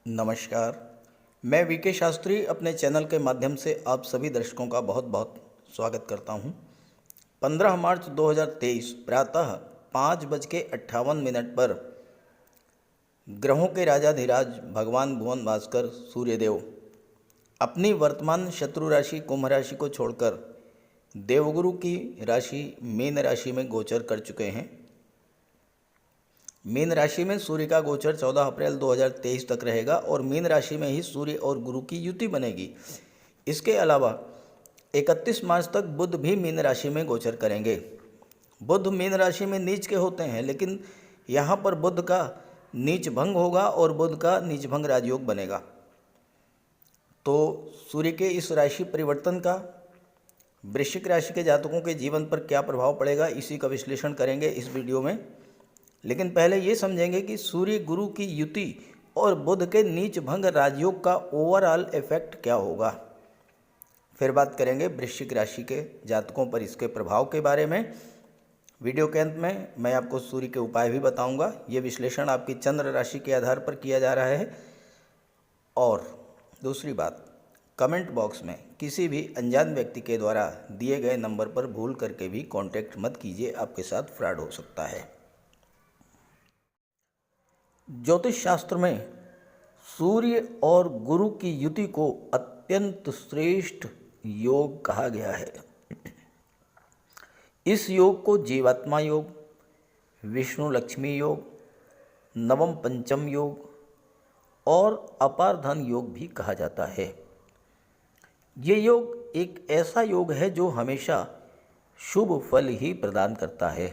नमस्कार। मैं वीके शास्त्री अपने चैनल के माध्यम से आप सभी दर्शकों का बहुत बहुत स्वागत करता हूं। 15 मार्च 2023 प्रातः 5:58 पर ग्रहों के राजाधिराज भगवान भुवन भास्कर सूर्यदेव अपनी वर्तमान शत्रु राशि कुंभ राशि को छोड़कर देवगुरु की राशि मीन राशि में गोचर कर चुके हैं। मीन राशि में सूर्य का गोचर 14 अप्रैल 2023 तक रहेगा और मीन राशि में ही सूर्य और गुरु की युति बनेगी। इसके अलावा 31 मार्च तक बुध भी मीन राशि में गोचर करेंगे। बुध मीन राशि में नीच के होते हैं, लेकिन यहाँ पर बुध का नीच भंग होगा और बुध का नीच भंग राजयोग बनेगा। तो सूर्य के इस राशि परिवर्तन का वृश्चिक राशि के जातकों के जीवन पर क्या प्रभाव पड़ेगा, इसी का विश्लेषण करेंगे इस वीडियो में। लेकिन पहले ये समझेंगे कि सूर्य गुरु की युति और बुध के नीच भंग राजयोग का ओवरऑल इफेक्ट क्या होगा। फिर बात करेंगे वृश्चिक राशि के जातकों पर इसके प्रभाव के बारे में। वीडियो के अंत में मैं आपको सूर्य के उपाय भी बताऊंगा। ये विश्लेषण आपकी चंद्र राशि के आधार पर किया जा रहा है। और दूसरी बात, कमेंट बॉक्स में किसी भी अनजान व्यक्ति के द्वारा दिए गए नंबर पर भूल करके भी कांटेक्ट मत कीजिए, आपके साथ फ्रॉड हो सकता है। ज्योतिष शास्त्र में सूर्य और गुरु की युति को अत्यंत श्रेष्ठ योग कहा गया है। इस योग को जीवात्मा योग, विष्णु लक्ष्मी योग, नवम पंचम योग और अपार धन योग भी कहा जाता है। ये योग एक ऐसा योग है जो हमेशा शुभ फल ही प्रदान करता है।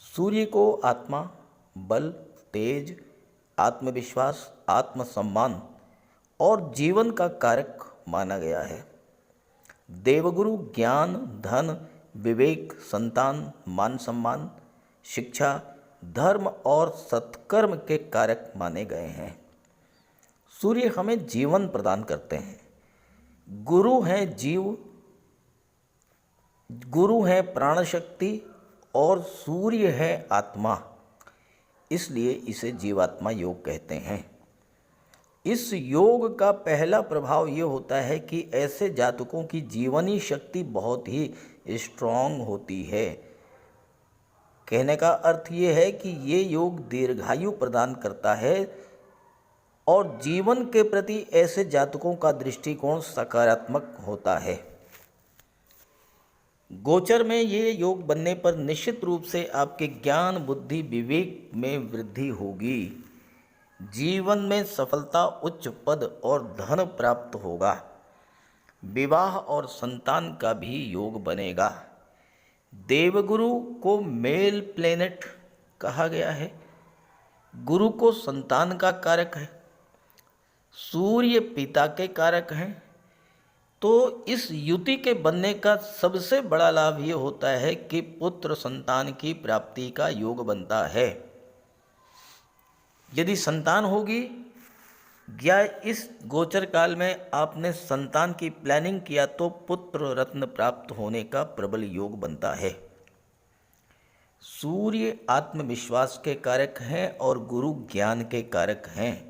सूर्य को आत्मा, बल, तेज, आत्मविश्वास, आत्मसम्मान और जीवन का कारक माना गया है। देवगुरु ज्ञान, धन, विवेक, संतान, मान सम्मान, शिक्षा, धर्म और सत्कर्म के कारक माने गए हैं। सूर्य हमें जीवन प्रदान करते हैं। गुरु हैं जीव, गुरु है प्राण शक्ति और सूर्य है आत्मा, इसलिए इसे जीवात्मा योग कहते हैं। इस योग का पहला प्रभाव ये होता है कि ऐसे जातकों की जीवनी शक्ति बहुत ही स्ट्रांग होती है। कहने का अर्थ ये है कि ये योग दीर्घायु प्रदान करता है और जीवन के प्रति ऐसे जातकों का दृष्टिकोण सकारात्मक होता है। गोचर में ये योग बनने पर निश्चित रूप से आपके ज्ञान, बुद्धि, विवेक में वृद्धि होगी। जीवन में सफलता, उच्च पद और धन प्राप्त होगा। विवाह और संतान का भी योग बनेगा। देवगुरु को मेल प्लेनेट कहा गया है। गुरु को संतान का कारक है। सूर्य पिता के कारक हैं। तो इस युति के बनने का सबसे बड़ा लाभ ये होता है कि पुत्र संतान की प्राप्ति का योग बनता है। यदि संतान होगी या इस गोचर काल में आपने संतान की प्लानिंग किया तो पुत्र रत्न प्राप्त होने का प्रबल योग बनता है। सूर्य आत्मविश्वास के कारक हैं और गुरु ज्ञान के कारक हैं।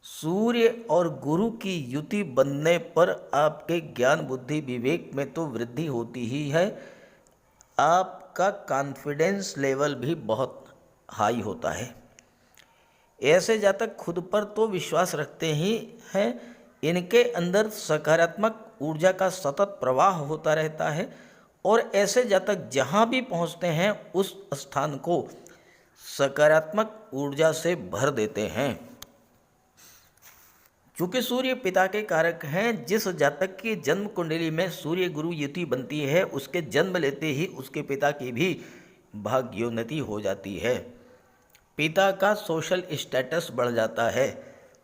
सूर्य और गुरु की युति बनने पर आपके ज्ञान, बुद्धि, विवेक में तो वृद्धि होती ही है, आपका कॉन्फिडेंस लेवल भी बहुत हाई होता है। ऐसे जातक खुद पर तो विश्वास रखते ही हैं, इनके अंदर सकारात्मक ऊर्जा का सतत प्रवाह होता रहता है और ऐसे जातक जहाँ भी पहुँचते हैं उस स्थान को सकारात्मक ऊर्जा से भर देते हैं। चूँकि सूर्य पिता के कारक हैं, जिस जातक की जन्म कुंडली में सूर्य गुरु युति बनती है उसके जन्म लेते ही उसके पिता की भी भाग्योन्नति हो जाती है। पिता का सोशल स्टेटस बढ़ जाता है।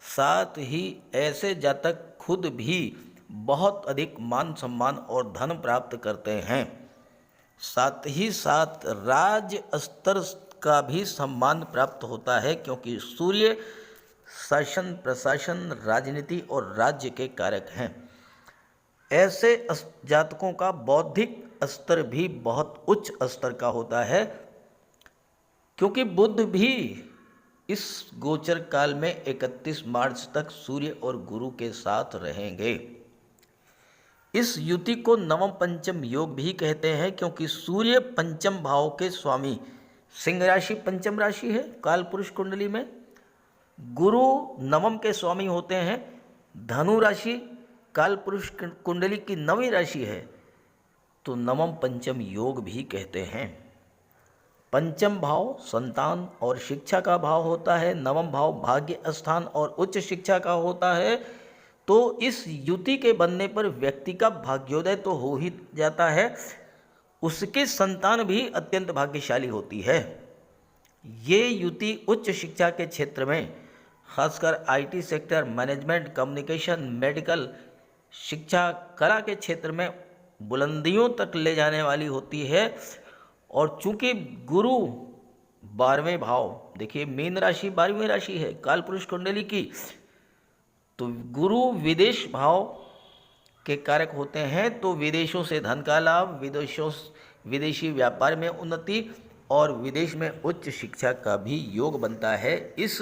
साथ ही ऐसे जातक खुद भी बहुत अधिक मान सम्मान और धन प्राप्त करते हैं। साथ ही साथ राज्य स्तर का भी सम्मान प्राप्त होता है, क्योंकि सूर्य शासन, प्रशासन, राजनीति और राज्य के कारक हैं। ऐसे जातकों का बौद्धिक स्तर भी बहुत उच्च स्तर का होता है, क्योंकि बुध भी इस गोचर काल में 31 मार्च तक सूर्य और गुरु के साथ रहेंगे। इस युति को नवम पंचम योग भी कहते हैं, क्योंकि सूर्य पंचम भाव के स्वामी सिंह राशि पंचम राशि है काल पुरुष कुंडली में, गुरु नवम के स्वामी होते हैं धनु राशि काल पुरुष कुंडली की नवीं राशि है, तो नवम पंचम योग भी कहते हैं। पंचम भाव संतान और शिक्षा का भाव होता है, नवम भाव भाग्य स्थान और उच्च शिक्षा का होता है। तो इस युति के बनने पर व्यक्ति का भाग्योदय तो हो ही जाता है, उसके संतान भी अत्यंत भाग्यशाली होती है। ये युति उच्च शिक्षा के क्षेत्र में खासकर IT sector, management, communication, medical, शिक्षा, कला के क्षेत्र में बुलंदियों तक ले जाने वाली होती है। और चूंकि गुरु 12वें भाव, देखिए मीन राशि 12वीं राशि है काल पुरुष कुंडली की, तो गुरु विदेश भाव के कारक होते हैं, तो विदेशों से धन का लाभ, विदेशी व्यापार में उन्नति और विदेश में उच्च शिक्षा का भी योग बनता है इस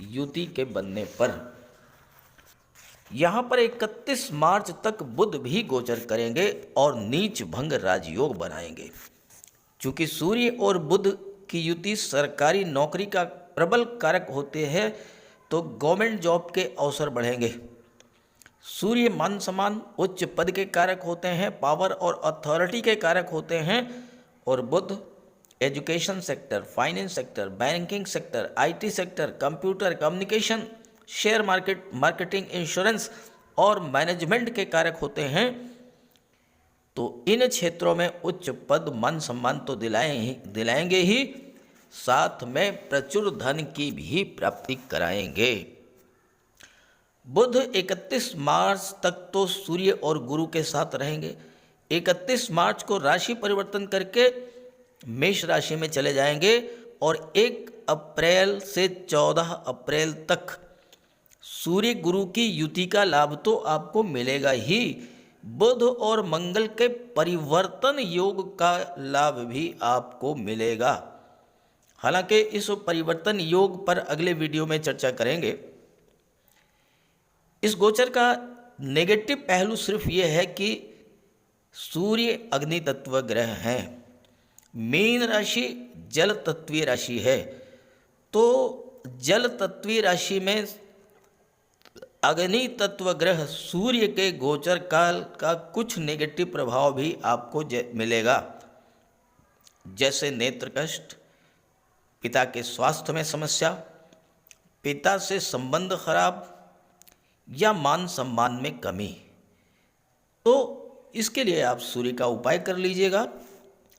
युति के बनने पर। यहाँ पर 31 मार्च तक बुध भी गोचर करेंगे और नीच भंग राजयोग बनाएंगे। चूंकि सूर्य और बुध की युति सरकारी नौकरी का प्रबल कारक होते हैं, तो गवर्नमेंट जॉब के अवसर बढ़ेंगे। सूर्य मान सम्मान उच्च पद के कारक होते हैं, पावर और अथॉरिटी के कारक होते हैं, और Budh education sector, finance sector, banking sector, IT sector, computer, communication, share market, marketing, insurance और मैनेजमेंट के कारक होते हैं। तो इन क्षेत्रों में उच्च पद मान सम्मान तो दिलाएंगे ही, साथ में प्रचुर धन की भी प्राप्ति कराएंगे। बुध 31 मार्च तक तो सूर्य और गुरु के साथ रहेंगे। 31 मार्च को राशि परिवर्तन करके मेष राशि में चले जाएंगे और 1 अप्रैल से 14 अप्रैल तक सूर्य गुरु की युति का लाभ तो आपको मिलेगा ही, बुध और मंगल के परिवर्तन योग का लाभ भी आपको मिलेगा। हालांकि इस परिवर्तन योग पर अगले वीडियो में चर्चा करेंगे। इस गोचर का नेगेटिव पहलू सिर्फ ये है कि सूर्य अग्नि तत्व ग्रह हैं, मीन राशि जल तत्वीय राशि है, तो जल तत्वीय राशि में अग्नि तत्व ग्रह सूर्य के गोचर काल का कुछ नेगेटिव प्रभाव भी आपको मिलेगा, जैसे नेत्र कष्ट, पिता के स्वास्थ्य में समस्या, पिता से संबंध खराब या मान सम्मान में कमी। तो इसके लिए आप सूर्य का उपाय कर लीजिएगा,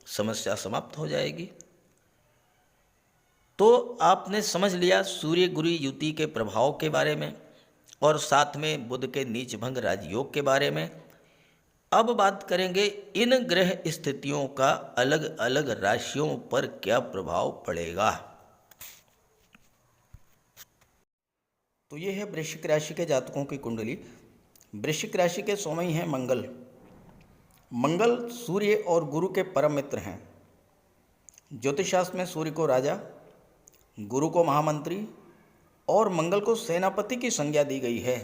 समस्या समाप्त हो जाएगी। तो आपने समझ लिया सूर्य गुरु युति के प्रभाव के बारे में और साथ में बुध के नीच भंग राजयोग के बारे में। अब बात करेंगे इन ग्रह स्थितियों का अलग अलग राशियों पर क्या प्रभाव पड़ेगा। तो ये है वृश्चिक राशि के जातकों की कुंडली। वृश्चिक राशि के स्वामी हैं मंगल। मंगल सूर्य और गुरु के परम मित्र हैं। ज्योतिष शास्त्र में सूर्य को राजा, गुरु को महामंत्री और मंगल को सेनापति की संज्ञा दी गई है।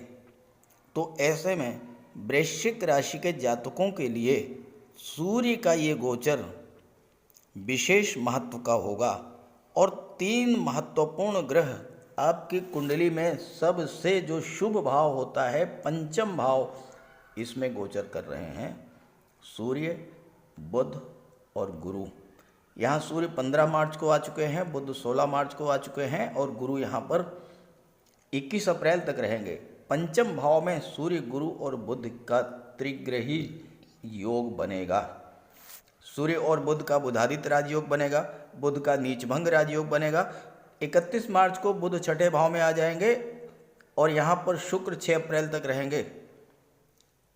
तो ऐसे में वृश्चिक राशि के जातकों के लिए सूर्य का ये गोचर विशेष महत्व का होगा और 3 महत्वपूर्ण ग्रह आपकी कुंडली में सबसे जो शुभ भाव होता है पंचम भाव, इसमें गोचर कर रहे हैं सूर्य, बुध और गुरु। यहाँ सूर्य 15 मार्च को आ चुके हैं, बुध 16 मार्च को आ चुके हैं और गुरु यहाँ पर 21 अप्रैल तक रहेंगे। पंचम भाव में सूर्य, गुरु और बुध का त्रिग्रही योग बनेगा। सूर्य और बुध का बुधादित्य राजयोग बनेगा, बुध का नीच भंग राजयोग बनेगा। 31 मार्च को बुध छठे भाव में आ जाएंगे और यहाँ पर शुक्र 6 अप्रैल तक रहेंगे।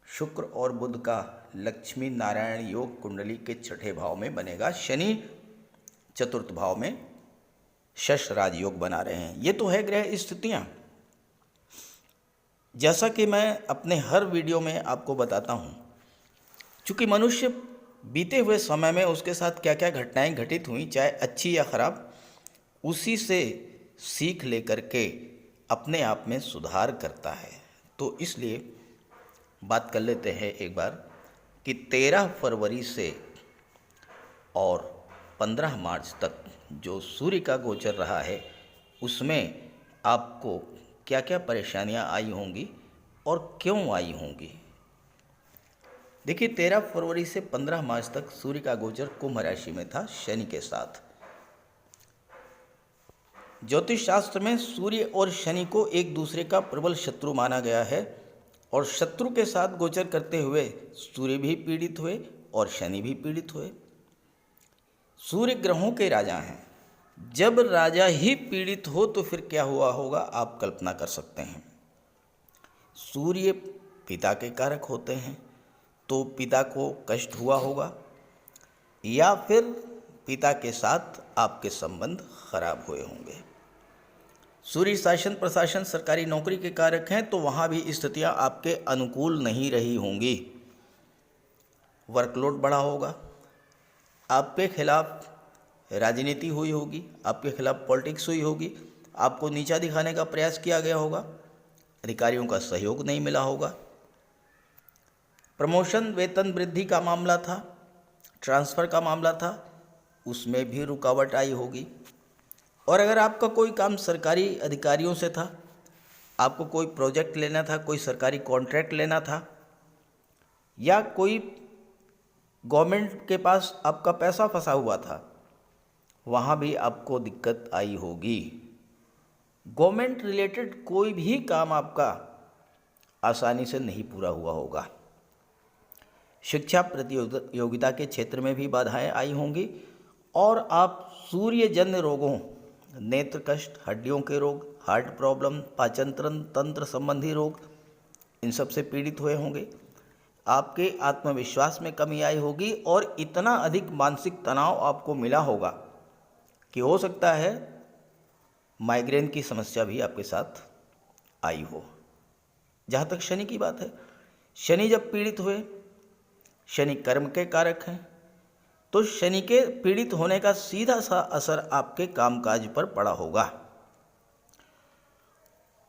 शुक्र और बुध का लक्ष्मी नारायण योग कुंडली के छठे भाव में बनेगा। शनि चतुर्थ भाव में शश राजयोग बना रहे हैं। ये तो है ग्रह स्थितियाँ। जैसा कि मैं अपने हर वीडियो में आपको बताता हूँ, चूँकि मनुष्य बीते हुए समय में उसके साथ क्या क्या घटनाएं घटित हुई, चाहे अच्छी या खराब, उसी से सीख लेकर के अपने आप में सुधार करता है। तो इसलिए बात कर लेते हैं एक बार कि 13 फरवरी से और 15 मार्च तक जो सूर्य का गोचर रहा है उसमें आपको क्या क्या परेशानियां आई होंगी और क्यों आई होंगी। देखिए, 13 फरवरी से 15 मार्च तक सूर्य का गोचर कुंभ राशि में था शनि के साथ। ज्योतिष शास्त्र में सूर्य और शनि को एक दूसरे का प्रबल शत्रु माना गया है और शत्रु के साथ गोचर करते हुए सूर्य भी पीड़ित हुए और शनि भी पीड़ित हुए। सूर्य ग्रहों के राजा हैं। जब राजा ही पीड़ित हो तो फिर क्या हुआ होगा आप कल्पना कर सकते हैं। सूर्य पिता के कारक होते हैं, तो पिता को कष्ट हुआ होगा या फिर पिता के साथ आपके संबंध खराब हुए होंगे। सूर्य शासन प्रशासन सरकारी नौकरी के कारक हैं, तो वहाँ भी स्थितियाँ आपके अनुकूल नहीं रही होंगी। वर्कलोड बढ़ा होगा, आपके खिलाफ राजनीति हुई होगी, आपके खिलाफ पॉलिटिक्स हुई होगी, आपको नीचा दिखाने का प्रयास किया गया होगा, अधिकारियों का सहयोग नहीं मिला होगा। प्रमोशन वेतन वृद्धि का मामला था, ट्रांसफ़र का मामला था, उसमें भी रुकावट आई होगी। और अगर आपका कोई काम सरकारी अधिकारियों से था, आपको कोई प्रोजेक्ट लेना था, कोई सरकारी कॉन्ट्रैक्ट लेना था या कोई गवर्नमेंट के पास आपका पैसा फंसा हुआ था, वहाँ भी आपको दिक्कत आई होगी। गवर्नमेंट रिलेटेड कोई भी काम आपका आसानी से नहीं पूरा हुआ होगा। शिक्षा प्रतियोगिता के क्षेत्र में भी बाधाएं आई होंगी और आप सूर्यजन्य रोगों, नेत्र कष्ट, हड्डियों के रोग, हार्ट प्रॉब्लम, पाचन तंत्र संबंधी रोग, इन सब से पीड़ित हुए होंगे। आपके आत्मविश्वास में कमी आई होगी और इतना अधिक मानसिक तनाव आपको मिला होगा कि हो सकता है माइग्रेन की समस्या भी आपके साथ आई हो। जहाँ तक शनि की बात है, शनि जब पीड़ित हुए, शनि कर्म के कारक हैं, तो शनि के पीड़ित होने का सीधा सा असर आपके कामकाज पर पड़ा होगा।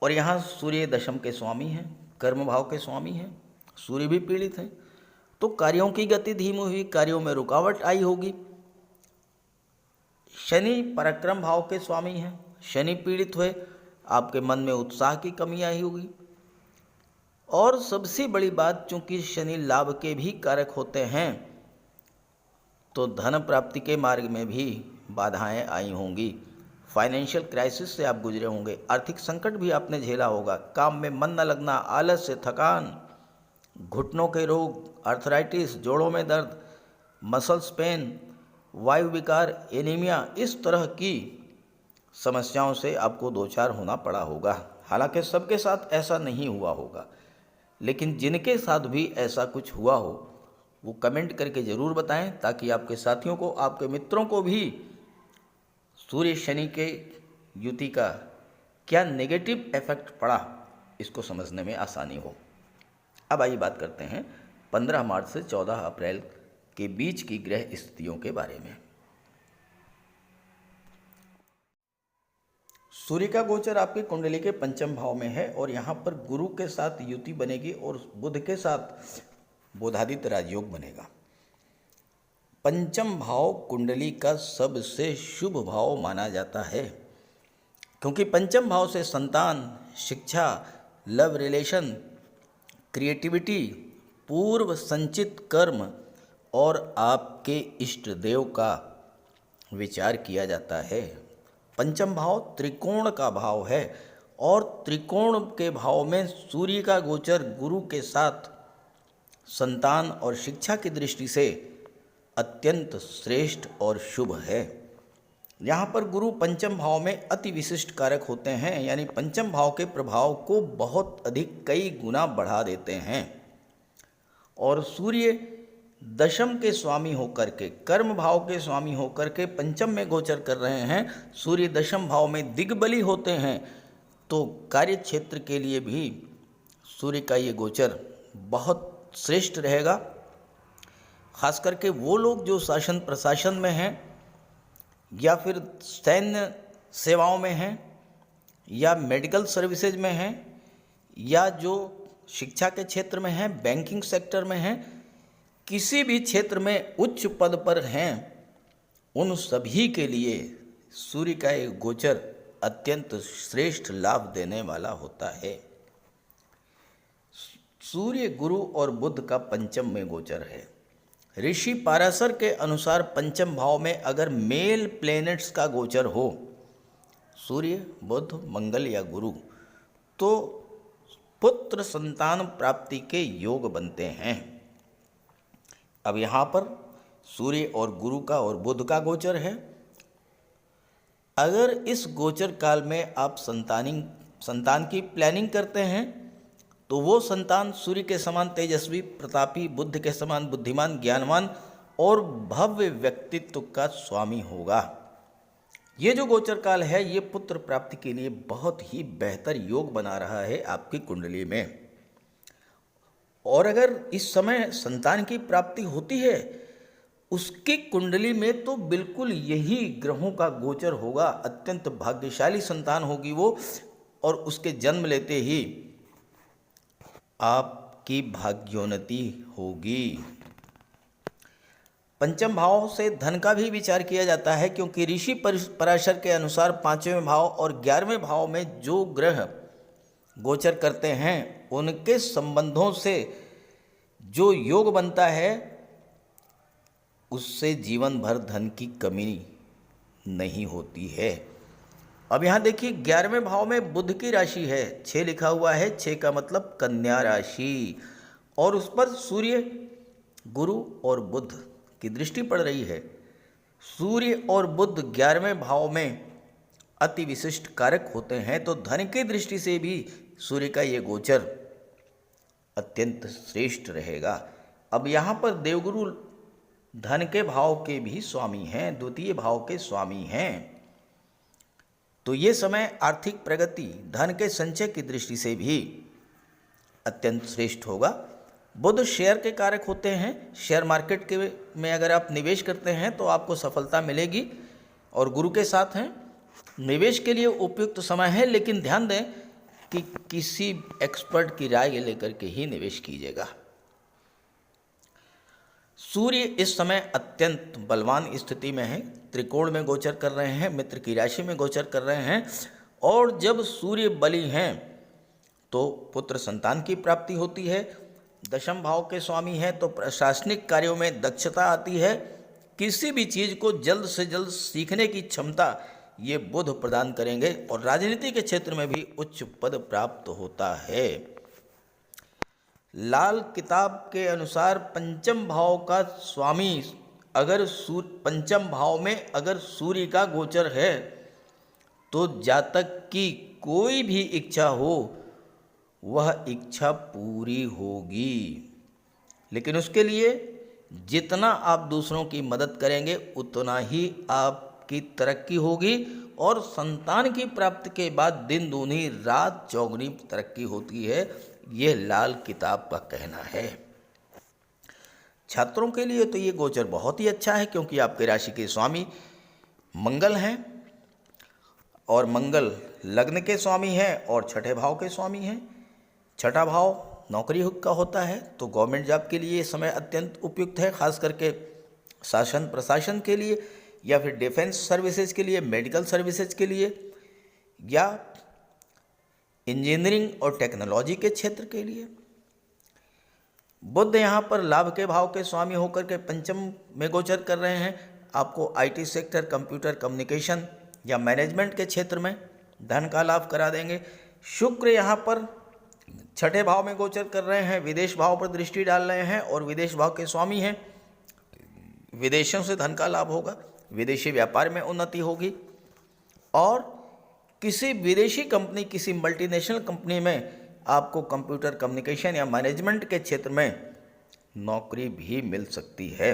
और यहाँ सूर्य दशम के स्वामी हैं, कर्म भाव के स्वामी हैं, सूर्य भी पीड़ित हैं, तो कार्यों की गति धीमी हुई, कार्यों में रुकावट आई होगी। शनि पराक्रम भाव के स्वामी हैं, शनि पीड़ित हुए, आपके मन में उत्साह की कमी आई होगी। और सबसे बड़ी बात, चूंकि शनि लाभ के भी कारक होते हैं, तो धन प्राप्ति के मार्ग में भी बाधाएं आई होंगी। फाइनेंशियल क्राइसिस से आप गुजरे होंगे, आर्थिक संकट भी आपने झेला होगा, काम में मन न लगना, आलस्य, थकान, घुटनों के रोग, आर्थराइटिस, जोड़ों में दर्द, मसल्स पेन, वायु विकार, एनीमिया, इस तरह की समस्याओं से आपको दो चार होना पड़ा होगा। हालांकि सबके साथ ऐसा नहीं हुआ होगा, लेकिन जिनके साथ भी ऐसा कुछ हुआ हो वो कमेंट करके ज़रूर बताएं, ताकि आपके साथियों को, आपके मित्रों को भी सूर्य शनि के युति का क्या नेगेटिव इफेक्ट पड़ा इसको समझने में आसानी हो। अब आइए बात करते हैं 15 मार्च से 14 अप्रैल के बीच की ग्रह स्थितियों के बारे में। सूर्य का गोचर आपकी कुंडली के पंचम भाव में है और यहाँ पर गुरु के साथ युति बनेगी और बुध के साथ बोधादित्य राजयोग बनेगा। पंचम भाव कुंडली का सबसे शुभ भाव माना जाता है, क्योंकि पंचम भाव से संतान, शिक्षा, लव रिलेशन, क्रिएटिविटी, पूर्व संचित कर्म और आपके इष्ट देव का विचार किया जाता है। पंचम भाव त्रिकोण का भाव है और त्रिकोण के भाव में सूर्य का गोचर गुरु के साथ संतान और शिक्षा की दृष्टि से अत्यंत श्रेष्ठ और शुभ है। यहाँ पर गुरु पंचम भाव में अति विशिष्ट कारक होते हैं, यानी पंचम भाव के प्रभाव को बहुत अधिक कई गुना बढ़ा देते हैं। और सूर्य दशम के स्वामी होकर के, कर्म भाव के स्वामी होकर के पंचम में गोचर कर रहे हैं। सूर्य दशम भाव में दिग्बली होते हैं, तो कार्य क्षेत्र के लिए भी सूर्य का ये गोचर बहुत श्रेष्ठ रहेगा। खास करके वो लोग जो शासन प्रशासन में हैं या फिर सैन्य सेवाओं में हैं या मेडिकल सर्विसेज में हैं, या जो शिक्षा के क्षेत्र में हैं, बैंकिंग सेक्टर में हैं, किसी भी क्षेत्र में उच्च पद पर हैं, उन सभी के लिए सूर्य का ये गोचर अत्यंत श्रेष्ठ लाभ देने वाला होता है। सूर्य, गुरु और बुध का पंचम में गोचर है। ऋषि पाराशर के अनुसार पंचम भाव में अगर मेल प्लैनेट्स का गोचर हो, सूर्य, बुध, मंगल या गुरु, तो पुत्र संतान प्राप्ति के योग बनते हैं। अब यहाँ पर सूर्य और गुरु का और बुध का गोचर है। अगर इस गोचर काल में आप संतान की प्लानिंग करते हैं तो वो संतान सूर्य के समान तेजस्वी, प्रतापी, बुद्ध के समान बुद्धिमान, ज्ञानवान और भव्य व्यक्तित्व का स्वामी होगा। ये जो गोचर काल है ये पुत्र प्राप्ति के लिए बहुत ही बेहतर योग बना रहा है आपकी कुंडली में। और अगर इस समय संतान की प्राप्ति होती है उसकी कुंडली में, तो बिल्कुल यही ग्रहों का गोचर होगा। अत्यंत भाग्यशाली संतान होगी वो, और उसके जन्म लेते ही आपकी भाग्योन्नति होगी। पंचम भाव से धन का भी विचार किया जाता है, क्योंकि ऋषि पराशर के अनुसार पांचवें भाव और 11वें भाव में जो ग्रह गोचर करते हैं उनके संबंधों से जो योग बनता है उससे जीवन भर धन की कमी नहीं होती है। अब यहाँ देखिए 11वें भाव में बुध की राशि है, 6 लिखा हुआ है, 6 का मतलब कन्या राशि, और उस पर सूर्य, गुरु और बुध की दृष्टि पड़ रही है। सूर्य और बुध 11वें भाव में अति विशिष्ट कारक होते हैं, तो धन की दृष्टि से भी सूर्य का ये गोचर अत्यंत श्रेष्ठ रहेगा। अब यहाँ पर देवगुरु धन के भाव के भी स्वामी हैं, द्वितीय भाव के स्वामी हैं, तो ये समय आर्थिक प्रगति, धन के संचय की दृष्टि से भी अत्यंत श्रेष्ठ होगा। बुध शेयर के कारक होते हैं, शेयर मार्केट के में अगर आप निवेश करते हैं तो आपको सफलता मिलेगी, और गुरु के साथ हैं, निवेश के लिए उपयुक्त समय है, लेकिन ध्यान दें कि किसी एक्सपर्ट की राय लेकर के ही निवेश कीजिएगा। सूर्य इस समय अत्यंत बलवान स्थिति में है, त्रिकोण में गोचर कर रहे हैं, मित्र की राशि में गोचर कर रहे हैं, और जब सूर्य बली हैं तो पुत्र संतान की प्राप्ति होती है। दशम भाव के स्वामी हैं तो प्रशासनिक कार्यों में दक्षता आती है, किसी भी चीज़ को जल्द से जल्द सीखने की क्षमता ये बुध प्रदान करेंगे, और राजनीति के क्षेत्र में भी उच्च पद प्राप्त होता है। लाल किताब के अनुसार पंचम भाव का स्वामी अगर पंचम भाव में अगर सूर्य का गोचर है तो जातक की कोई भी इच्छा हो वह इच्छा पूरी होगी, लेकिन उसके लिए जितना आप दूसरों की मदद करेंगे उतना ही आपकी तरक्की होगी, और संतान की प्राप्ति के बाद दिन दूनी रात चौगुनी तरक्की होती है, ये लाल किताब का कहना है। छात्रों के लिए तो ये गोचर बहुत ही अच्छा है, क्योंकि आपके राशि के स्वामी मंगल हैं, और मंगल लग्न के स्वामी हैं और छठे भाव के स्वामी हैं। छठा भाव नौकरी का होता है, तो गवर्नमेंट जॉब के लिए ये समय अत्यंत उपयुक्त है, खास करके शासन प्रशासन के लिए, या फिर डिफेंस सर्विसेज के लिए, मेडिकल सर्विसेज के लिए, या इंजीनियरिंग और टेक्नोलॉजी के क्षेत्र के लिए। बुध यहाँ पर लाभ के भाव के स्वामी होकर के पंचम में गोचर कर रहे हैं, आपको आईटी सेक्टर, कंप्यूटर, कम्युनिकेशन या मैनेजमेंट के क्षेत्र में धन का लाभ करा देंगे। शुक्र यहाँ पर छठे भाव में गोचर कर रहे हैं, विदेश भाव पर दृष्टि डाल रहे हैं, और विदेश भाव के स्वामी हैं। विदेशों से धन का लाभ होगा, विदेशी व्यापार में उन्नति होगी, और किसी विदेशी कंपनी, किसी मल्टीनेशनल कंपनी में आपको कंप्यूटर, कम्युनिकेशन या मैनेजमेंट के क्षेत्र में नौकरी भी मिल सकती है।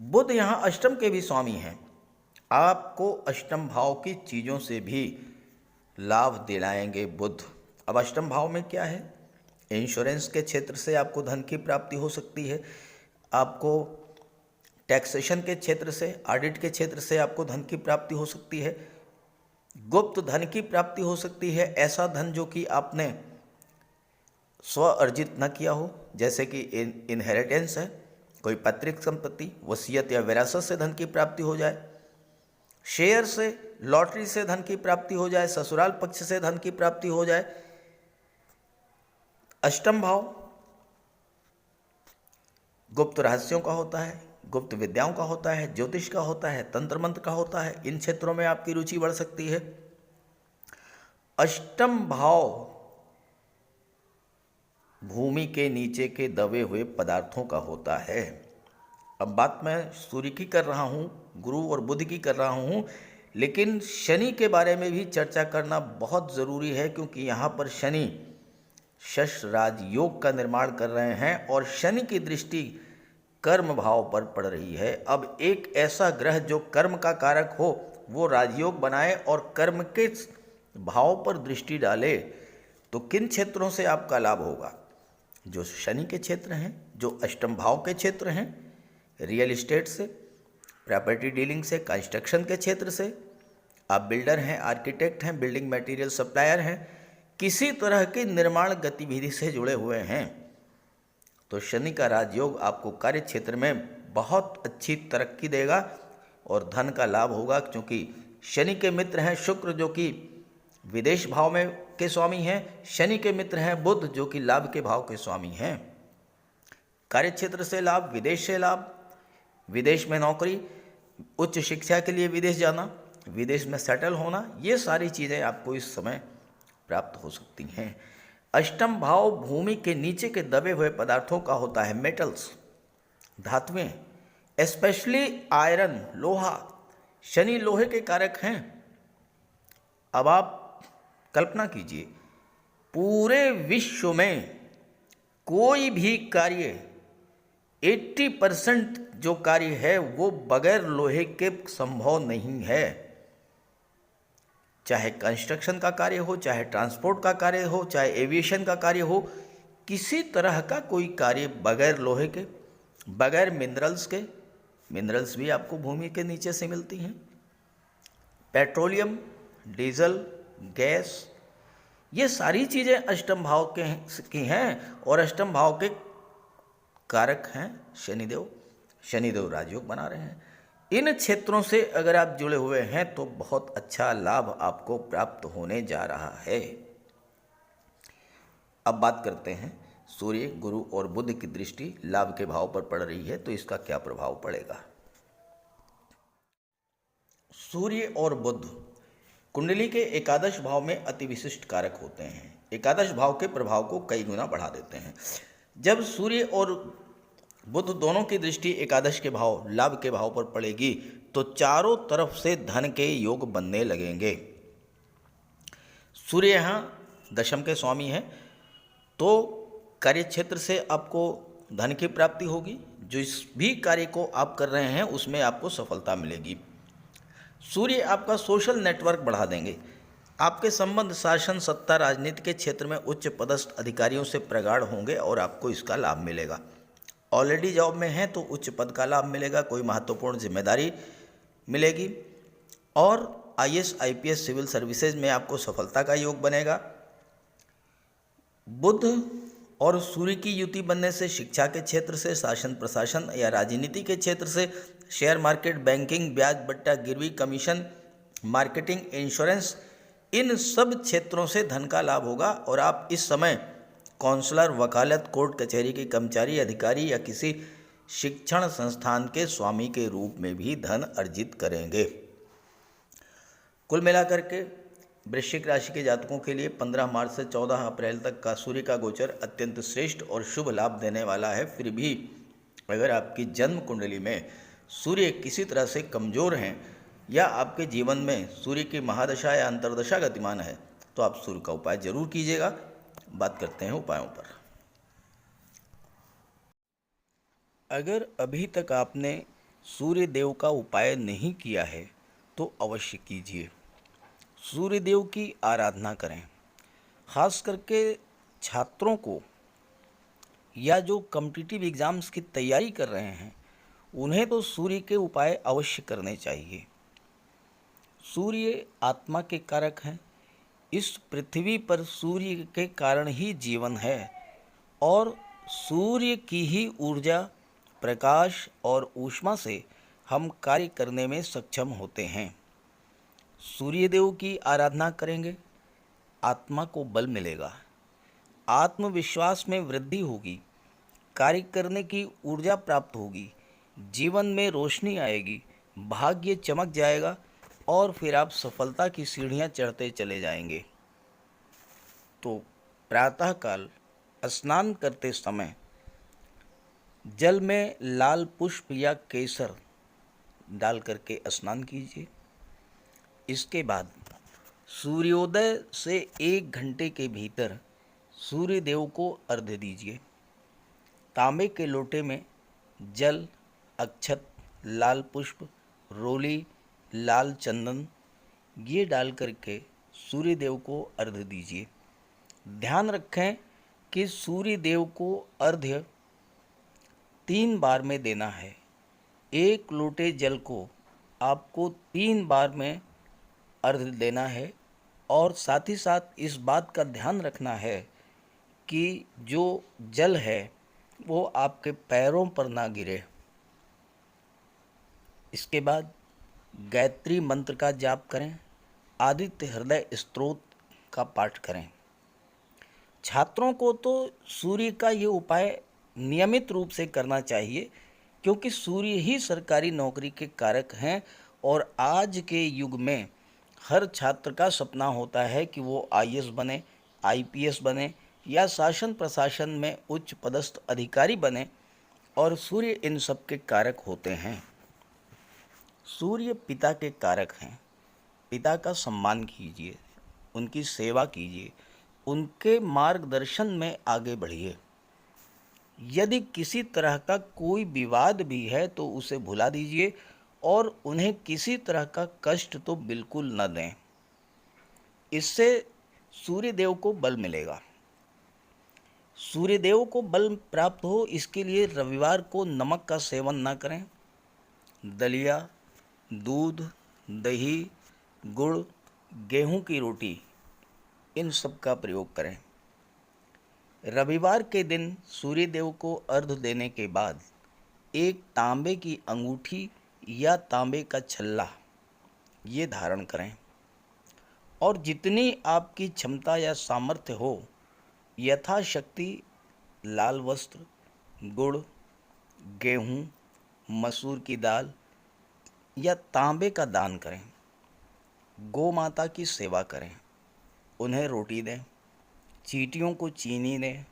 बुध यहाँ अष्टम के भी स्वामी हैं, आपको अष्टम भाव की चीज़ों से भी लाभ दिलाएंगे बुध। अब अष्टम भाव में क्या है? इंश्योरेंस के क्षेत्र से आपको धन की प्राप्ति हो सकती है, आपको टैक्सेशन के क्षेत्र से, ऑडिट के क्षेत्र से आपको धन की प्राप्ति हो सकती है, गुप्त धन की प्राप्ति हो सकती है, ऐसा धन जो कि आपने स्व अर्जित न किया हो, जैसे कि इनहेरिटेंस है, कोई पैतृक संपत्ति, वसीयत या विरासत से धन की प्राप्ति हो जाए, शेयर से, लॉटरी से धन की प्राप्ति हो जाए, ससुराल पक्ष से धन की प्राप्ति हो जाए। अष्टम भाव गुप्त रहस्यों का होता है, गुप्त विद्याओं का होता है, ज्योतिष का होता है, तंत्र मंत्र का होता है। इन क्षेत्रों में आपकी रुचि बढ़ सकती है। अष्टम भाव भूमि के नीचे के दबे हुए पदार्थों का होता है। अब बात मैं सूर्य की कर रहा हूँ, गुरु और बुध की कर रहा हूँ, लेकिन शनि के बारे में भी चर्चा करना बहुत ज़रूरी है, क्योंकि यहाँ पर शनि शश राजयोग का निर्माण कर रहे हैं और शनि की दृष्टि कर्म भाव पर पड़ रही है। अब एक ऐसा ग्रह जो कर्म का कारक हो वो राजयोग बनाए और कर्म के भाव पर दृष्टि डाले, तो किन क्षेत्रों से आपका लाभ होगा? जो शनि के क्षेत्र हैं, जो अष्टम भाव के क्षेत्र हैं, रियल इस्टेट से, प्रॉपर्टी डीलिंग से, कंस्ट्रक्शन के क्षेत्र से, आप बिल्डर हैं, आर्किटेक्ट हैं, बिल्डिंग मटेरियल सप्लायर हैं, किसी तरह की निर्माण गतिविधि से जुड़े हुए हैं, तो शनि का राजयोग आपको कार्य क्षेत्र में बहुत अच्छी तरक्की देगा और धन का लाभ होगा, क्योंकि शनि के मित्र हैं शुक्र जो कि विदेश भाव में के स्वामी हैं, शनि के मित्र हैं बुध जो कि लाभ के भाव के स्वामी हैं। कार्य क्षेत्र से लाभ, विदेश से लाभ, विदेश में नौकरी, उच्च शिक्षा के लिए विदेश जाना, विदेश में सेटल होना, ये सारी चीज़ें आपको इस समय प्राप्त हो सकती हैं। अष्टम भाव भूमि के नीचे के दबे हुए पदार्थों का होता है, मेटल्स, धातुएं, स्पेशली आयरन, लोहा। शनि लोहे के कारक हैं। अब आप कल्पना कीजिए, पूरे विश्व में कोई भी कार्य 80% जो कार्य है वो बगैर लोहे के संभव नहीं है। चाहे कंस्ट्रक्शन का कार्य हो, चाहे ट्रांसपोर्ट का कार्य हो, चाहे एविएशन का कार्य हो, किसी तरह का कोई कार्य बगैर लोहे के, बगैर मिनरल्स के, मिनरल्स भी आपको भूमि के नीचे से मिलती हैं, पेट्रोलियम, डीजल, गैस, ये सारी चीज़ें अष्टम भाव की हैं और अष्टम भाव के कारक हैं शनिदेव। शनिदेव राजयोग बना रहे हैं। इन क्षेत्रों से अगर आप जुड़े हुए हैं तो बहुत अच्छा लाभ आपको प्राप्त होने जा रहा है। अब बात करते हैं, सूर्य, गुरु और बुध की दृष्टि लाभ के भाव पर पड़ रही है तो इसका क्या प्रभाव पड़ेगा। सूर्य और बुध कुंडली के एकादश भाव में अति विशिष्ट कारक होते हैं। एकादश भाव के प्रभाव को कई गुना बढ़ा देते हैं। जब सूर्य और बुध दोनों की दृष्टि एकादश के भाव, लाभ के भाव पर पड़ेगी तो चारों तरफ से धन के योग बनने लगेंगे। सूर्य यहाँ दशम के स्वामी हैं तो कार्य क्षेत्र से आपको धन की प्राप्ति होगी। जिस भी कार्य को आप कर रहे हैं उसमें आपको सफलता मिलेगी। सूर्य आपका सोशल नेटवर्क बढ़ा देंगे। आपके संबंध शासन, सत्ता, राजनीति के क्षेत्र में उच्च पदस्थ अधिकारियों से प्रगाढ़ होंगे और आपको इसका लाभ मिलेगा। ऑलरेडी जॉब में हैं तो उच्च पद का लाभ मिलेगा, कोई महत्वपूर्ण जिम्मेदारी मिलेगी और आईएएस, आईपीएस, सिविल सर्विसेज में आपको सफलता का योग बनेगा। बुध और सूर्य की युति बनने से शिक्षा के क्षेत्र से, शासन प्रशासन या राजनीति के क्षेत्र से, शेयर मार्केट, बैंकिंग, ब्याज बट्टा, गिरवी, कमीशन, मार्केटिंग, इंश्योरेंस, इन सब क्षेत्रों से धन का लाभ होगा और आप इस समय काउंसलर, वकालत, कोर्ट कचहरी के कर्मचारी, अधिकारी या किसी शिक्षण संस्थान के स्वामी के रूप में भी धन अर्जित करेंगे। कुल मिलाकर के वृश्चिक राशि के जातकों के लिए 15 मार्च से 14 अप्रैल तक का सूर्य का गोचर अत्यंत श्रेष्ठ और शुभ लाभ देने वाला है। फिर भी अगर आपकी जन्म कुंडली में सूर्य किसी तरह से कमज़ोर हैं या आपके जीवन में सूर्य की महादशा या अंतर्दशा गतिमान है तो आप सूर्य का उपाय जरूर कीजिएगा। बात करते हैं उपायों पर। अगर अभी तक आपने सूर्य देव का उपाय नहीं किया है तो अवश्य कीजिए। सूर्य देव की आराधना करें। खास करके छात्रों को या जो कॉम्पिटिटिव एग्ज़ाम्स की तैयारी कर रहे हैं उन्हें तो सूर्य के उपाय अवश्य करने चाहिए। सूर्य आत्मा के कारक हैं। इस पृथ्वी पर सूर्य के कारण ही जीवन है और सूर्य की ही ऊर्जा, प्रकाश और ऊष्मा से हम कार्य करने में सक्षम होते हैं। सूर्यदेव की आराधना करेंगे, आत्मा को बल मिलेगा, आत्मविश्वास में वृद्धि होगी, कार्य करने की ऊर्जा प्राप्त होगी, जीवन में रोशनी आएगी, भाग्य चमक जाएगा और फिर आप सफलता की सीढ़ियां चढ़ते चले जाएंगे। तो प्रातःकाल स्नान करते समय जल में लाल पुष्प या केसर डाल करके स्नान कीजिए। इसके बाद सूर्योदय से 1 घंटे के भीतर सूर्य देव को अर्घ्य दीजिए। तांबे के लोटे में जल, अक्षत, लाल पुष्प, रोली, लाल चंदन ये डाल करके सूर्य देव को अर्घ्य दीजिए। ध्यान रखें कि सूर्य देव को अर्घ्य 3 बार में देना है। 1 लोटे जल को आपको 3 बार में अर्घ्य देना है और साथ ही साथ इस बात का ध्यान रखना है कि जो जल है वो आपके पैरों पर ना गिरे। इसके बाद गायत्री मंत्र का जाप करें, आदित्य हृदय स्तोत्र का पाठ करें। छात्रों को तो सूर्य का ये उपाय नियमित रूप से करना चाहिए क्योंकि सूर्य ही सरकारी नौकरी के कारक हैं और आज के युग में हर छात्र का सपना होता है कि वो आईएएस बने, आईपीएस बने या शासन प्रशासन में उच्च पदस्थ अधिकारी बने और सूर्य इन सब के कारक होते हैं। सूर्य पिता के कारक हैं। पिता का सम्मान कीजिए, उनकी सेवा कीजिए, उनके मार्गदर्शन में आगे बढ़िए। यदि किसी तरह का कोई विवाद भी है तो उसे भुला दीजिए और उन्हें किसी तरह का कष्ट तो बिल्कुल न दें। इससे सूर्यदेव को बल मिलेगा। सूर्यदेव को बल प्राप्त हो इसके लिए रविवार को नमक का सेवन न करें। दलिया, दूध, दही, गुड़, गेहूं की रोटी इन सब का प्रयोग करें। रविवार के दिन सूर्यदेव को अर्घ्य देने के बाद एक तांबे की अंगूठी या तांबे का छल्ला ये धारण करें और जितनी आपकी क्षमता या सामर्थ्य हो यथाशक्ति लाल वस्त्र, गुड़, गेहूं, मसूर की दाल या तांबे का दान करें। गौ माता की सेवा करें, उन्हें रोटी दें, चींटियों को चीनी दें,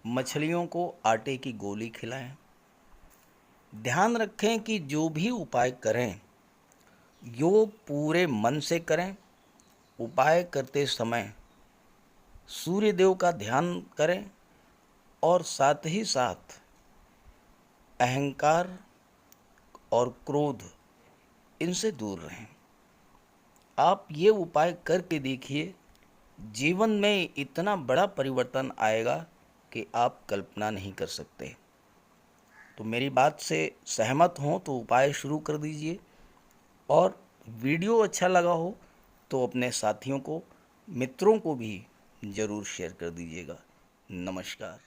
मछलियों को आटे की गोली खिलाएं। ध्यान रखें कि जो भी उपाय करें यो पूरे मन से करें। उपाय करते समय सूर्यदेव का ध्यान करें और साथ ही साथ अहंकार और क्रोध इनसे दूर रहें। आप ये उपाय करके देखिए, जीवन में इतना बड़ा परिवर्तन आएगा कि आप कल्पना नहीं कर सकते। तो मेरी बात से सहमत हों तो उपाय शुरू कर दीजिए और वीडियो अच्छा लगा हो तो अपने साथियों को, मित्रों को भी ज़रूर शेयर कर दीजिएगा। नमस्कार।